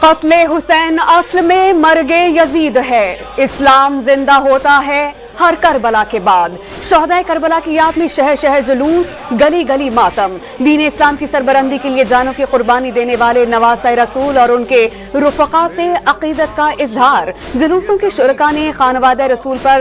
कत्ले हुसैन असल में मर्गे यजीद है, इस्लाम जिंदा होता है हर करबला के बाद। शहदाए करबला की याद में शहर शहर जुलूस, गली गली मातम। दीन इस्लाम की सरबरंदी के लिए जानों की कुर्बानी देने वाले नवासे रसूल और उनके रुफका से अकीदत का इजहार। जुलूसों के शुरका ने खानवादे रसूल पर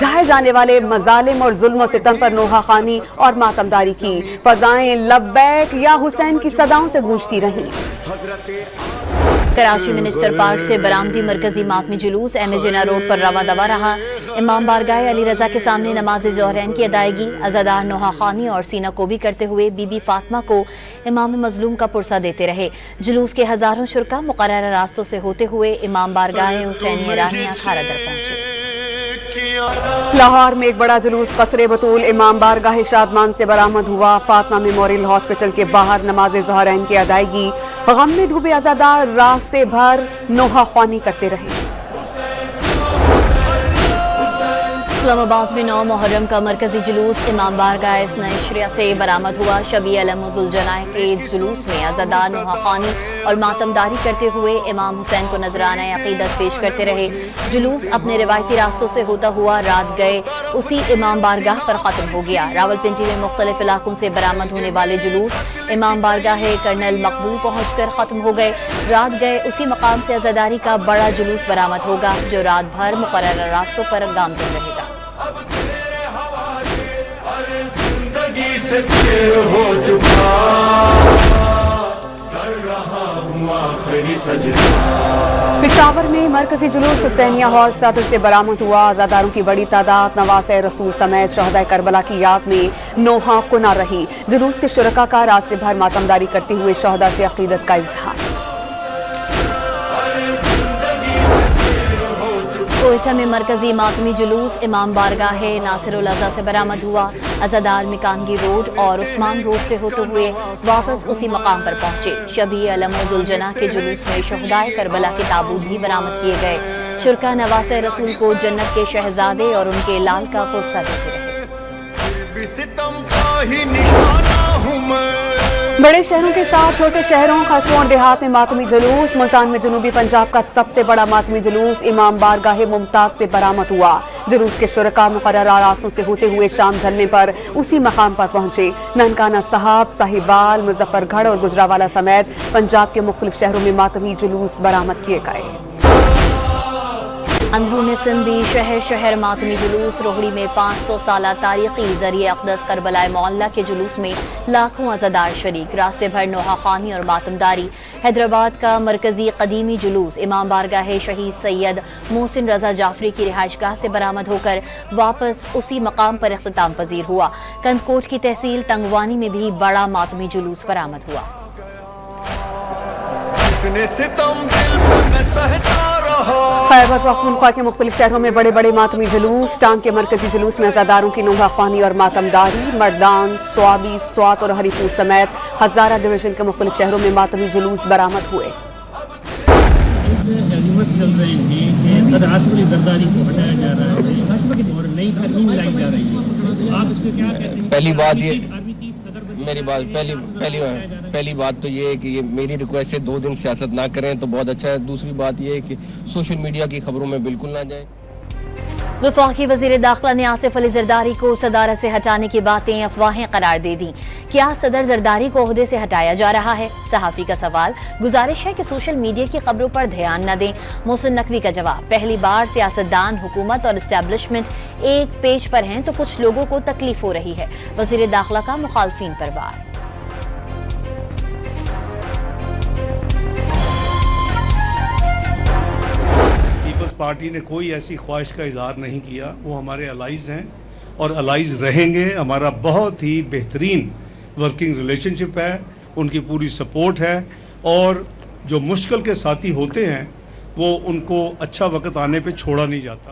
ढाए जाने वाले मजालिम और जुल्म सितम पर नोहा खानी और मातमदारी की। फजाएं लब्बैक या हुसैन की सदाओं से गूंजती रहीं। कराची मिनिस्टर पार्क से बरामदी मरकजी मातमी जुलूस एम ए जिन्ना रोड पर रवा दवा रहा। इमाम बारगाह अली रजा के सामने नमाज ज़ोहरैन की अदायगी अज़ादार नोहा खानी और सीना कोबी करते हुए बीबी फातिमा को इमाम मजलूम का पुरसा देते रहे। जुलूस के हजारों शुरका मुकर्रर रास्तों से होते हुए इमाम बारगाह हुसैन रानिया खारादर पहुंचे। लाहौर में एक बड़ा जुलूस कसरे बतूल इमाम बारगाह शादमान से बरामद हुआ। फातिमा मेमोरियल हॉस्पिटल के बाहर नमाज ज़ोहरैन की अदायगी। गम में डूबे अज़ादार रास्ते भर नोहा ख्वानी करते रहे। इस्लामाबाद में 9 मुहर्रम का मरकजी जुलूस इमाम बारगाह इस्ना इशरिया से बरामद हुआ। शबी अलमुजुल जनाह के जुलूस में अज़ादार नोहा ख्वानी और मातमदारी करते हुए इमाम हुसैन को नजराना अकीदत पेश करते रहे। जुलूस अपने रिवायती रास्तों से होता हुआ रात गए उसी इमाम बारगाह पर खत्म हो गया। रावलपिंडी में मुख्तलिफ इलाकों से बरामद होने वाले जुलूस इमाम बारगाह कर्नल मकबूल पहुंचकर खत्म हो गए। रात गए उसी मकाम से अज़ादारी का बड़ा जुलूस बरामद होगा जो रात भर मुकर्रर रास्तों पर गामज़न रहेगा। पेशावर में मरकजी जुलूस हुसैनिया हॉल सदर से बरामद हुआ। अज़ादारों की बड़ी तादाद नवासे रसूल समेत शहदाए करबला की याद में नोहा कुना रही। जुलूस के शुरका का रास्ते भर मातमदारी करते हुए शहदा से अकीदत का इजहार। कोयटा में मरकजी मातमी जुलूस इमाम बारगाह नासिरुल अज़ा से बरामद हुआ। अज़ादार मिकानगी रोड और उस्मान रोड से होते हुए वापस उसी मकाम पर पहुंचे। शबी अलमुजुल जनाह के जुलूस में शहदाए करबला के ताबूत भी बरामद किए गए। शुरका नवासे रसूल को जन्नत के शहजादे और उनके लाल का पुरसा देते रहे। बड़े शहरों के साथ छोटे शहरों कस्बों और देहात में मातमी जुलूस। मुल्तान में जनूबी पंजाब का सबसे बड़ा मातमी जुलूस इमाम बारगाह मुमताज से बरामद हुआ। जुलूस के शुरका मुकर्रर रास्तों से होते हुए शाम ढलने पर उसी मकाम पर पहुंचे। ननकाना साहब, साहिबाल, मुजफ्फरगढ़ और गुजरावाला समेत पंजाब के मुख्तलिफ शहरों में मातमी जुलूस बरामद किए गए। अंदरूनी सिंध भी शहर शहर मातमी जुलूस। रोहड़ी में 500 साल तारीखी ज़रिए अक़दस करबला मोहल्ला के जुलूस में लाखों अज़ादार शरीक। रास्ते भर नोहा ख़ानी और मातमदारी। हैदराबाद का मरकजी कदीमी जुलूस इमाम बारगाह शहीद सैयद मोहसिन रज़ा जाफरी की रिहाइशगाह से बरामद होकर वापस उसी मकाम पर इख्तिताम पजीर हुआ। कंदकोट की तहसील तंगवानी में भी बड़ा मातमी जुलूस बरामद हुआ। खैबर पख्तूनख्वा के मुख्तलिफ शहरों में बड़े बड़े मातमी जुलूस। टांग के मरकजी जुलूस में अज़ादारों की नोहा ख्वानी और मातमदारी। मर्दान, स्वाबी, स्वात और हरीपुर समेत हजारा डिवीजन के मुख्तलिफ शहरों में मातमी जुलूस बरामद हुए। पहली बात ये मेरी बात पहली बात तो ये है कि ये मेरी रिक्वेस्ट है 2 दिन सियासत ना करें तो बहुत अच्छा है। दूसरी बात ये है कि सोशल मीडिया की खबरों में बिल्कुल ना जाए। वफाकी वज़ीर दाखिला ने आसिफ अली जरदारी को सदारत से हटाने की बातें अफवाहें करार दे दी। क्या सदर जरदारी को ओहदे से हटाया जा रहा है? सहाफ़ी का सवाल। गुजारिश है कि सोशल मीडिया की खबरों पर ध्यान न दें। मोहसिन नकवी का जवाब। पहली बार सियासतदान, हुकूमत और इस्टेब्लिशमेंट एक पेज पर हैं तो कुछ लोगों को तकलीफ हो रही है। वज़ीर दाखिला का मुखालफिन पर वार। पार्टी ने कोई ऐसी ख्वाहिश का इजहार नहीं किया। वो हमारे अलाइज हैं और अलाइज रहेंगे। हमारा बहुत ही बेहतरीन वर्किंग रिलेशनशिप है, उनकी पूरी सपोर्ट है और जो मुश्किल के साथी होते हैं वो उनको अच्छा वक्त आने पे छोड़ा नहीं जाता।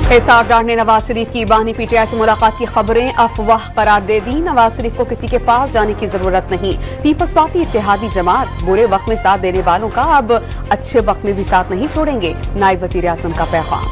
एहसास डार ने नवाज शरीफ की बानी पीटीआई से मुलाकात की खबरें अफवाह करार दे दी। नवाज शरीफ को किसी के पास जाने की जरूरत नहीं। पीपल्स पार्टी इत्तेहादी जमात बुरे वक्त में साथ देने वालों का अब अच्छे वक्त में भी साथ नहीं छोड़ेंगे। नायब वजीर आज़म का पैगाम।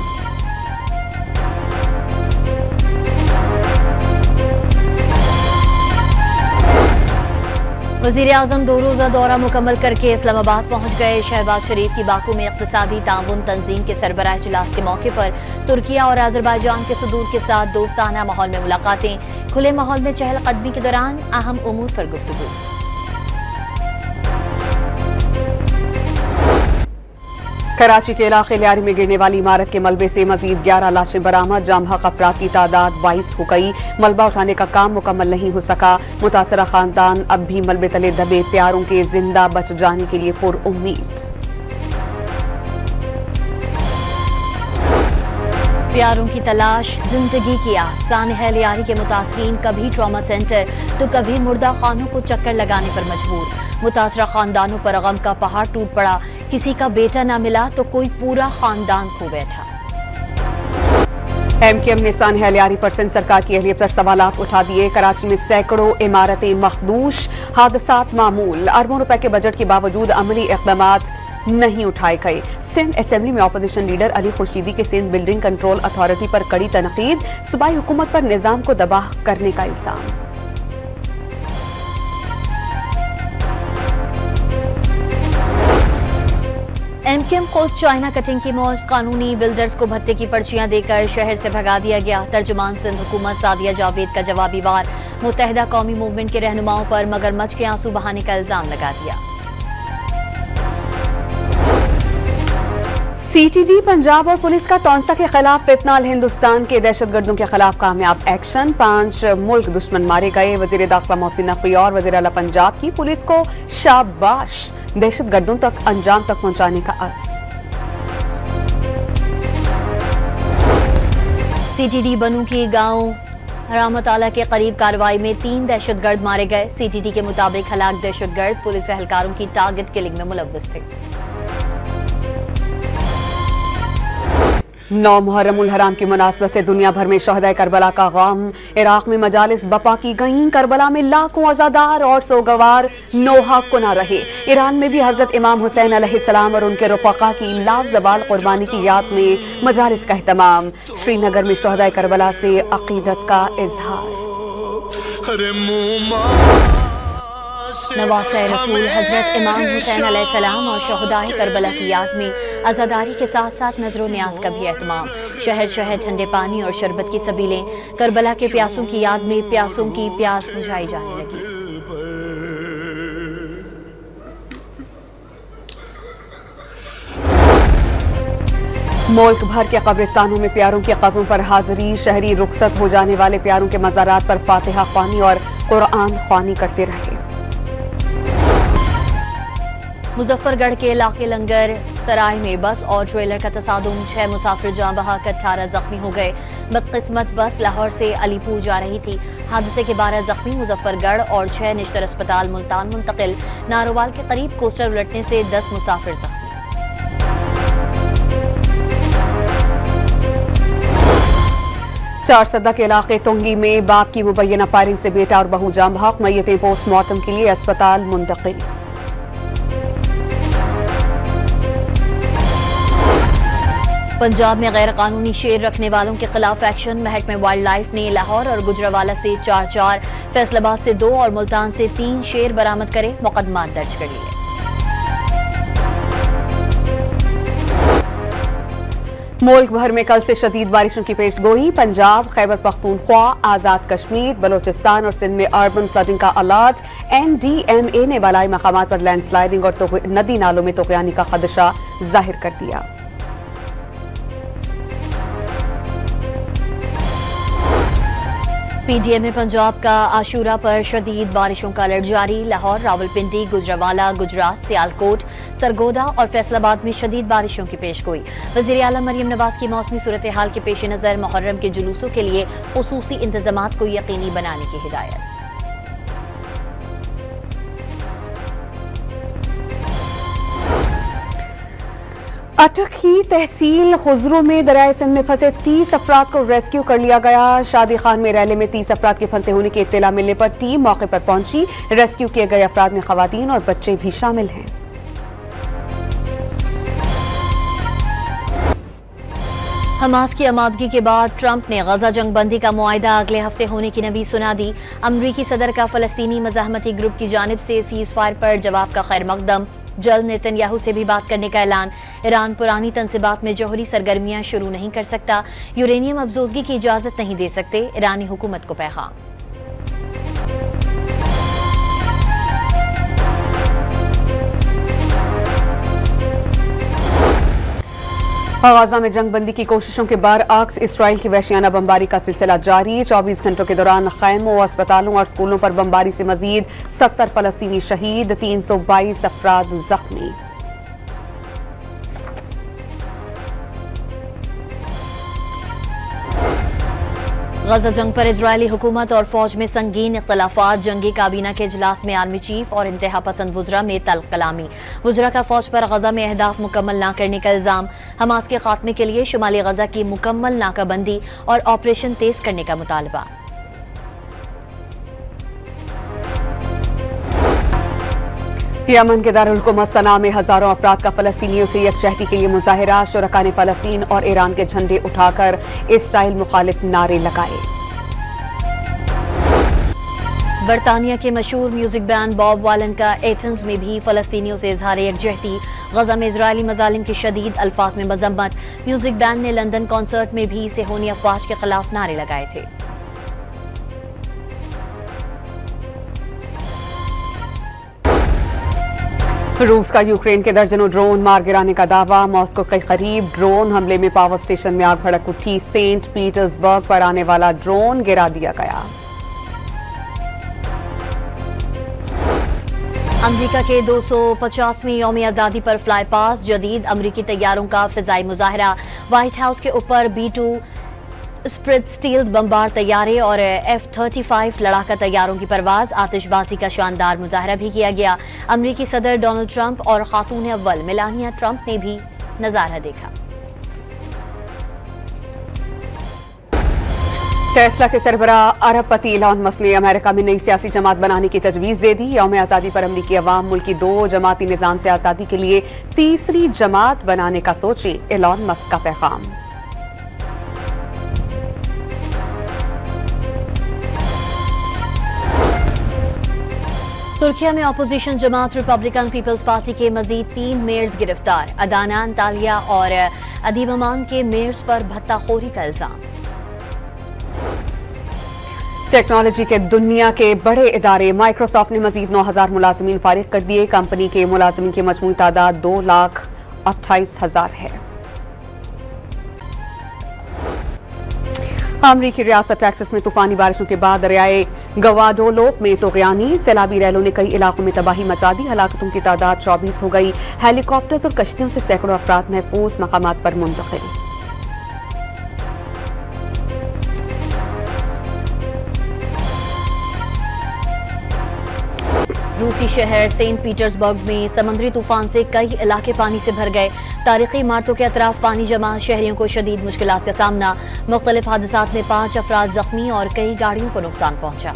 वज़ीर आज़म 2 रोज़ा दौरा मुकम्मल करके इस्लामाबाद पहुँच गए। शहबाज शरीफ की बाकू में इक़्तिसादी ताउन तंजीम के सरबराह इजलास के मौके पर तुर्किया और अज़रबैजान के सदूर के साथ दोस्ताना माहौल में मुलाकातें। खुले माहौल में चहलकदमी के दौरान अहम उमूर पर गुफ्तगू। कराची के इलाके लियारी में गिरने वाली इमारत के मलबे से मजीद 11 लाशें बरामद। जाम हक अफराद की तादाद 22 हो गई। मलबा उठाने का काम मुकम्मल नहीं हो सका। मुतासरा खानदान अब भी मलबे तले दबे प्यारों के जिंदा बच जाने के लिए पुरउम्मीद। प्यारों की तलाश जिंदगी की आसान है। लियारी के मुतासरीन कभी ट्रॉमा सेंटर तो कभी मुर्दा खानों को चक्कर लगाने पर मजबूर। मुतासरा खानदानों पर गम का पहाड़ टूट पड़ा। किसी का बेटा ना मिला तो कोई पूरा खानदान खो बैठा। MKM ने सानहा लियारी पर सिंध सरकार की अहलियत पर सवालात उठा दिए। कराची में सैकड़ों इमारतें मखदूश, हादसात मामूल। अरबों रुपए के बजट के बावजूद अमली इक़दामात नहीं उठाए गए। सिंध असेंबली में अपोजिशन लीडर अली खुर्शीदी के सिंध बिल्डिंग कंट्रोल अथॉरिटी पर कड़ी तनकीद। सूबाई हुकूमत पर निजाम को तबाह करने का इल्जाम। MKM को चाइना कटिंग की मौज। कानूनी बिल्डर्स को भत्ते की पर्चियां देकर शहर से भगा दिया गया। तर्जुमान सिंध हुकूमत सादिया जावेद का जवाबी वार। मुत्तहिदा कौमी मूवमेंट के रहनुमाओं पर मगरमच्छ के आंसू बहाने का इल्जाम लगा दिया। CTD पंजाब और पुलिस का तौंसा के खिलाफ फितनाल। हिंदुस्तान के दहशतगर्दों के खिलाफ कामयाब एक्शन। 5 मुल्क दुश्मन मारे गए। वजीर दाखिला मोहसिन नकवी और वजीर आला पंजाब की पुलिस को शाबाश। दहशतगर्दों तक अंजाम तक पहुंचाने का अर्ज। CTD बनू की गांव रहमतआला के करीब कार्रवाई में 3 दहशतगर्द मारे गए। CTD के मुताबिक हलाक दहशतगर्द पुलिस एहलकारों की टारगेट किलिंग में मुलव्वस थे। 9 मुहर्रम उल हराम की मुनासबत से दुनिया भर में शहदाए करबला का गम। इराक में मजालिस बपा की गईं। करबला में लाखों अज़ादार और सोगवार नोहा कुना रहे। ईरान में भी हजरत इमाम हुसैन अलैहिस्सलाम और उनके रफ़क़ा की लाज़वाल कुर्बानी की याद में मजालिस का एहतमाम। श्रीनगर में शहदाए करबला से अक़ीदत का इजहार। नवासे रसूल हजरत इमाम हुसैन अलैहिस्सलाम और शहदाए करबला की याद में आज़ादारी के साथ साथ नजरो न्याज का भी एहतमाम। शहर शहर ठंडे पानी और शरबत की सबीलें। करबला के प्यासों की याद में प्यासों की प्यास बुझाई जाने लगी। मुल्क भर के कब्रिस्तानों में प्यारों के कब्रों पर हाजिरी। शहरी रुखसत हो जाने वाले प्यारों के मज़ारात पर फातिहा ख्वानी और कुरान ख्वानी करते रहे। मुजफ्फरगढ़ के इलाके लंगर सराय में बस और ट्रेलर का तसादुम। 6 मुसाफिर जाँ बहक 18 जख्मी हो गए। बदकिस्मत बस लाहौर से अलीपुर जा रही थी। हादसे के 12 जख्मी मुजफ्फरगढ़ और 6 निश्तर अस्पताल मुल्तान मुंतकिल। नारोवाल के करीब कोस्टर उलटने से 10 मुसाफिर जख्मी। चारसदा के इलाके तुंगी में बाप की मुबैना फायरिंग से बेटा और बहू जाम बहक। मैयतें पोस्टमार्टम के लिए अस्पताल मुंतकिल। पंजाब में गैर कानूनी शेर रखने वालों के खिलाफ एक्शन। महकमे वाइल्ड लाइफ ने लाहौर और गुजरावाला से 4, फैसलाबाद से 2 और मुल्तान से 3 शेर बरामद करे मुकदमा दर्ज कर लिए। मुल्क भर में कल से शदीद बारिशों की पेशगोई। पंजाब, खैबर पख्तूनख्वा, आजाद कश्मीर, बलोचिस्तान और सिंध में अर्बन फ्लडिंग का अलर्ट। NDMA ने बालाई मकामात पर लैंडस्लाइडिंग और नदी नालों में तूफ़ानी का खदशा जाहिर कर दिया। PDM पंजाब का आशूरा पर शदीद बारिशों का अलर्ट जारी। लाहौर, रावलपिंडी, गुजरावाला, गुजरात, सियालकोट, सरगोदा और फैसलाबाद में शदीद बारिशों की पेशगोई। वज़ीर आला मरियम नवाज की मौसमी सूरत हाल के पेश नज़र मुहर्रम के जुलूसों के लिए खुसूसी इंतजामात को यकीनी बनाने की हिदायत। अटकी तहसील खुजरू में दरियाए सिंध में फंसे 30 अफराद को रेस्क्यू कर लिया गया। शादी खान में रैली में 30 अफराद के फंसे होने की इत्तला मिलने पर टीम मौके पर पहुंची। रेस्क्यू किए गए अफराद में खवातीन और बच्चे भी शामिल हैं। हमास की आमादगी के बाद ट्रंप ने गजा जंगबंदी का मुआहिदा अगले हफ्ते होने की नवी सुना दी। अमरीकी सदर का फलस्तीनी मज़ाहमती ग्रुप की जानिब से सीज़ फायर पर जवाब का खैर मकदम। जल्द नेतन्याहू से भी बात करने का ऐलान। ईरान पुरानी तनसीबात में जौहरी सरगर्मियां शुरू नहीं कर सकता। यूरेनियम अफजोदगी की इजाजत नहीं दे सकते। ईरानी हुकूमत को पैगाम। गाजा में जंगबंदी की कोशिशों के बरअक्स इसराइल की वहशियाना बमबारी का सिलसिला जारी। 24 घंटों के दौरान खैमों, अस्पतालों और स्कूलों पर बमबारी से मजीद 70 फलस्तीनी शहीद, 322 अफराद जख्मी। गजा जंग पर इजरायली हुकूमत और फौज में संगीन इख्तलाफात। जंगी काबीना के इजलास में आर्मी चीफ और इंतहा पसंद वुज़रा में तल्ख कलामी। वुज़रा का फौज पर गजा में अहदाफ मुकम्मल न करने का इल्जाम। हमास के खात्मे के लिए शुमाली गजा की मुकम्मल नाकाबंदी और ऑपरेशन तेज करने का मुतालबा। यमन के दारुल हुकूमत सना में हजारों अफराद का फलस्तीनियों से यकजहती के लिए मुजाहिरा। शुरका ने फलस्तीन और ईरान के झंडे उठाकर इसराइल मुखालिफ नारे लगाए। बरतानिया के मशहूर म्यूजिक बैंड बॉब वालन का एथेंस में भी फलस्तीनियों से इजहार यकजहती। गजा में इजरायली मजालिम की शदीद अल्फाज में मजम्मत। म्यूजिक बैंड ने लंदन कॉन्सर्ट में भी सेहोनी अफवाज के खिलाफ नारे लगाए थे। रूस का यूक्रेन के दर्जनों ड्रोन मार गिराने का दावा। मॉस्को के करीब ड्रोन हमले में पावर स्टेशन में आग भड़क उठी। सेंट पीटर्सबर्ग पर आने वाला ड्रोन गिरा दिया गया। अमरीका के 250वीं यौम आज़ादी पर फ्लाई पास। जदीद अमरीकी तैयारों का फिजाई मुजाहरा। व्हाइट हाउस के ऊपर B-2 स्प्रिट स्टील बमबार तैयारे और F-35 लड़ाका तैयारों की परवाज। आतिशबाजी का शानदार मुजाहरा भी किया गया। अमरीकी सदर डोनाल्ड ट्रंप और खातून अव्वल मेलानिया ट्रंप ने भी नजारा देखा। टेस्ला के सरबराह अरबपति इलॉन मस्क ने अमेरिका में नई सियासी जमात बनाने की तजवीज दे दी। यौम आज़ादी पर अमरीकी अवाम मुल्क की 2 जमाती निजाम से आज़ादी के लिए तीसरी जमात बनाने का सोचे। इलॉन मस्क का पैगाम। तुर्किया में अपोजिशन जमात रिपब्लिकन पीपल्स पार्टी के मजीद 3 मेयर्स गिरफ्तार। अदाना, अंतालिया और अदीबमान के मेयर्स पर भत्ताखोरी का इल्जाम। टेक्नोलॉजी के दुनिया के बड़े इदारे माइक्रोसॉफ्ट ने मजीद 9000 मुलाजमीन फारिग कर दिए। कंपनी के मुलाजमीन की मजमूई तादाद 2,28,000 है। अमरीकी रियासत टेक्सास में तूफानी बारिशों के बाद दरियाए गवाडोलो में तोगयानी। सैलाबी रैलों ने कई इलाकों में तबाही मचा दी। हलाकतों की तादाद 24 हो गई। हेलीकॉप्टर्स और कश्तियों से सैकड़ों अफराद महफूज मकामात पर मुंतकिल। रूसी शहर सेंट पीटर्सबर्ग में समुद्री तूफान से कई इलाके पानी से भर गए। तारीखी इमारतों के अतराफ पानी जमा। शहरियों को शदीद मुश्किलात का सामना। मुख्तलिफ हादसात में 5 अफराद जख्मी और कई गाड़ियों को नुकसान पहुंचा।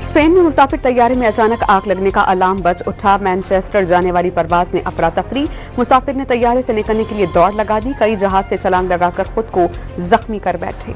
स्पेन में मुसाफिर तैयारे में अचानक आग लगने का अलार्म बज उठा। मैनचेस्टर जाने वाली परवाज में अफरा तफरी। मुसाफिर ने तैयारे से निकलने के लिए दौड़ लगा दी। कई जहाज से छलांग लगाकर खुद को जख्मी कर बैठे।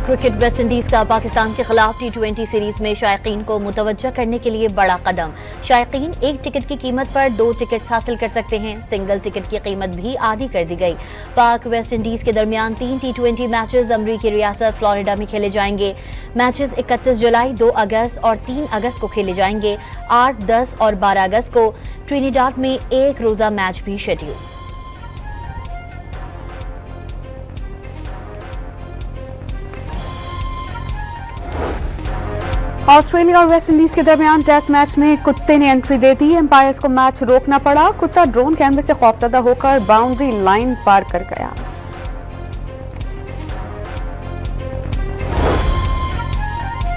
क्रिकेट वेस्ट इंडीज का पाकिस्तान के खिलाफ T20 सीरीज में शायकीन को मुतवज्जा करने के लिए बड़ा कदम। शायकीन 1 टिकट की कीमत पर 2 टिकट्स हासिल कर सकते हैं। सिंगल टिकट की कीमत भी आधी कर दी गई। पाक वेस्ट इंडीज के दरमियान 3 T20 मैचेस अमरीकी रियासत फ्लोरिडा में खेले जाएंगे। मैचेस 31 जुलाई, 2 अगस्त और 3 अगस्त को खेले जाएंगे। 8, 10 और 12 अगस्त को ट्रिनिडाड में 1 रोजा मैच भी शेड्यूल। ऑस्ट्रेलिया और वेस्ट इंडीज के दरमियान टेस्ट मैच में कुत्ते ने एंट्री दे दी। एम्पायर्स को मैच रोकना पड़ा। कुत्ता ड्रोन कैमरे से खौफजदा होकर बाउंड्री लाइन पार कर गया।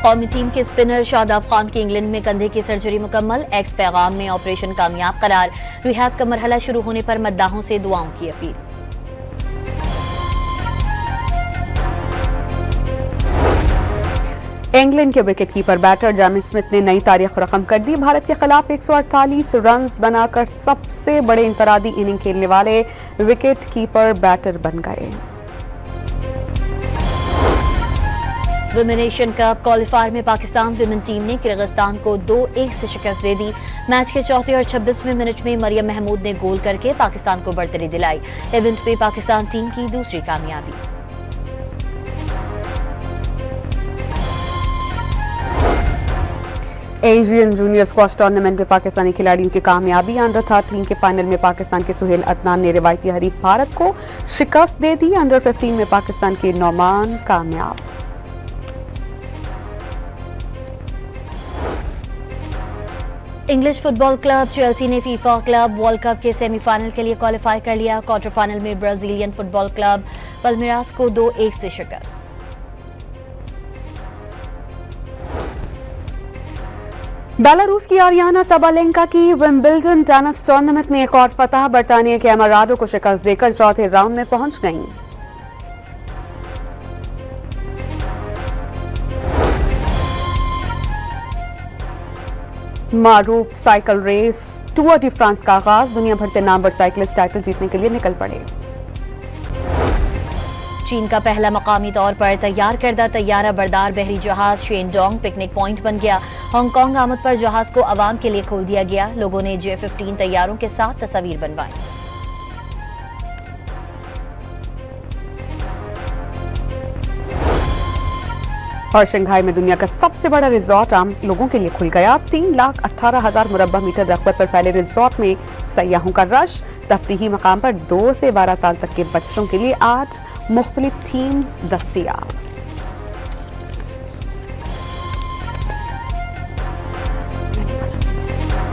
कौमी टीम के स्पिनर शादाब खान की इंग्लैंड में कंधे की सर्जरी मुकम्मल। एक्स पैगाम में ऑपरेशन कामयाब करार। रिहैब का मरहला शुरू होने पर मद्दाहों से दुआओं की अपील। इंग्लैंड के विकेटकीपर बैटर जेमी स्मिथ ने नई तारीख रकम कर दी। भारत के खिलाफ 148 रन बनाकर सबसे बड़े इंफरादी इनिंग खेलने वाले विकेटकीपर बैटर बन गए। विमेन एशियन कप क्वालिफायर में पाकिस्तान विमेन टीम ने किर्गिस्तान को 2-1 से शिकस्त दे दी। मैच के चौथे और 26वें मिनट में मरियम महमूद ने गोल करके पाकिस्तान को बढ़तरी दिलाई। इवेंट में पाकिस्तान टीम की दूसरी कामयाबी। एशियन जूनियर स्क्वॉश टूर्नामेंट में पाकिस्तानी खिलाड़ियों की कामयाबी। अंडर 13 के फाइनल में पाकिस्तान के सुहेल अदनान ने रिवायती हरीफ भारत को शिकस्त दे दी। अंडर 15 में पाकिस्तान के नौमान कामयाब। इंग्लिश फुटबॉल क्लब चेल्सी ने फीफा क्लब वर्ल्ड कप के सेमीफाइनल के लिए क्वालिफाई कर लिया। क्वार्टर फाइनल में ब्राजीलियन फुटबॉल क्लब पल्मेरास को 2-1 से शिकस्त। बेलारूस की आरियाना साबालेंका की विंबलडन टेनिस टूर्नामेंट में एक और फतह। बरतानिया के अमराडो को शिकस्त देकर चौथे राउंड में पहुंच गईं। मारूफ cycle race Tour de France का आगाज। दुनिया भर से नामवर साइकिलिस्ट टाइटल जीतने के लिए निकल पड़े। चीन का पहला मकामी तौर पर तैयार करदा तैयारा बरदार बहरी जहाज शेनडोंग पिकनिक पॉइंट बन गया। हांगकांग आमद पर जहाज को आवाम के लिए खोल दिया गया। लोगों ने J-15 तैयारों के साथ तस्वीर बनवाई। और शंघाई में दुनिया का सबसे बड़ा रिजॉर्ट आम लोगों के लिए खुल गया। 3,18,000 मुरब्बा मीटर रकबे पर फैले रिजॉर्ट में सयाहों का रश। तफरीही मकाम पर 2 से 12 साल तक के बच्चों के लिए 8 मुख्तलिफ थीम्स दस्तयाब।